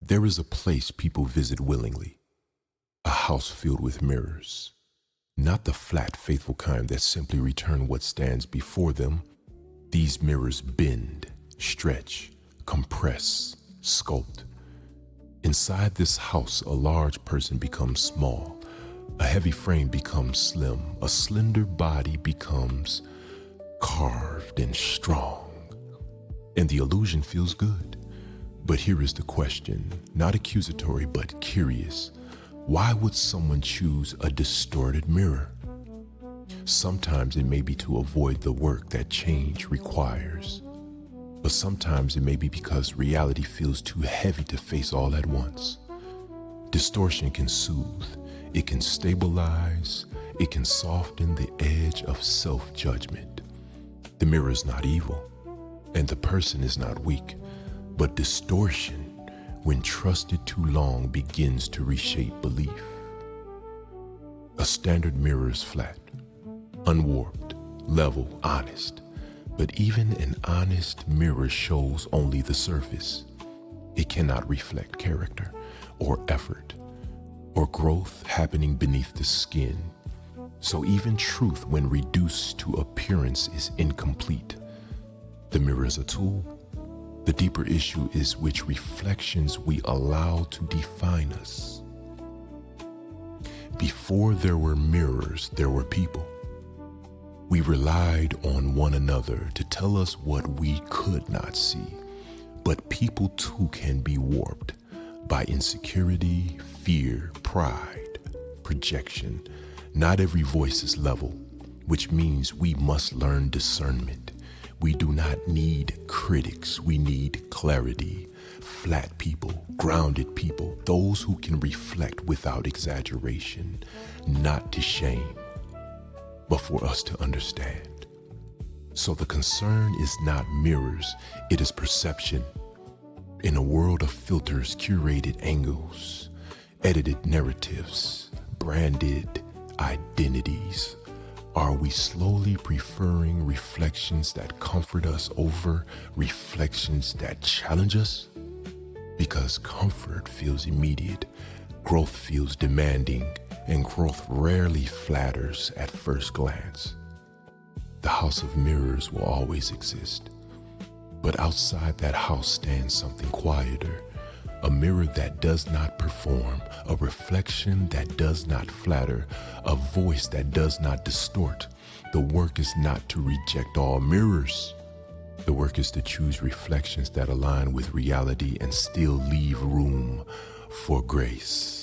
There is a place people visit willingly, a house filled with mirrors, not the flat, faithful kind that simply return what stands before them. These mirrors bend, stretch, compress, sculpt. Inside this house, a large person becomes small, a heavy frame becomes slim, a slender body becomes carved and strong, and the illusion feels good. But here is the question, not accusatory but curious. Why would someone choose a distorted mirror? Sometimes it may be to avoid the work that change requires. But sometimes it may be because reality feels too heavy to face all at once. Distortion can soothe, it can stabilize, it can soften the edge of self-judgment. The mirror is not evil, and the person is not weak, but distortion, when trusted too long, begins to reshape belief. A standard mirror is flat, unwarped, level, honest. But even an honest mirror shows only the surface. It cannot reflect character or effort or growth happening beneath the skin. So even truth, when reduced to appearance, is incomplete. The mirror is a tool. The deeper issue is which reflections we allow to define us. Before there were mirrors, there were people. We relied on one another to tell us what we could not see. But people too can be warped by insecurity, fear, pride, projection. Not every voice is level, which means we must learn discernment. We do not need critics, we need clarity. Flat people, grounded people, those who can reflect without exaggeration, not to shame, but for us to understand. So the concern is not mirrors, it is perception. In a world of filters, curated angles, edited narratives, branded identities, are we slowly preferring reflections that comfort us over reflections that challenge us? Because comfort feels immediate, growth feels demanding, and growth rarely flatters at first glance. The house of mirrors will always exist, but outside that house stands something quieter, a mirror that does not perform, a reflection that does not flatter, a voice that does not distort. The work is not to reject all mirrors. The work is to choose reflections that align with reality and still leave room for grace.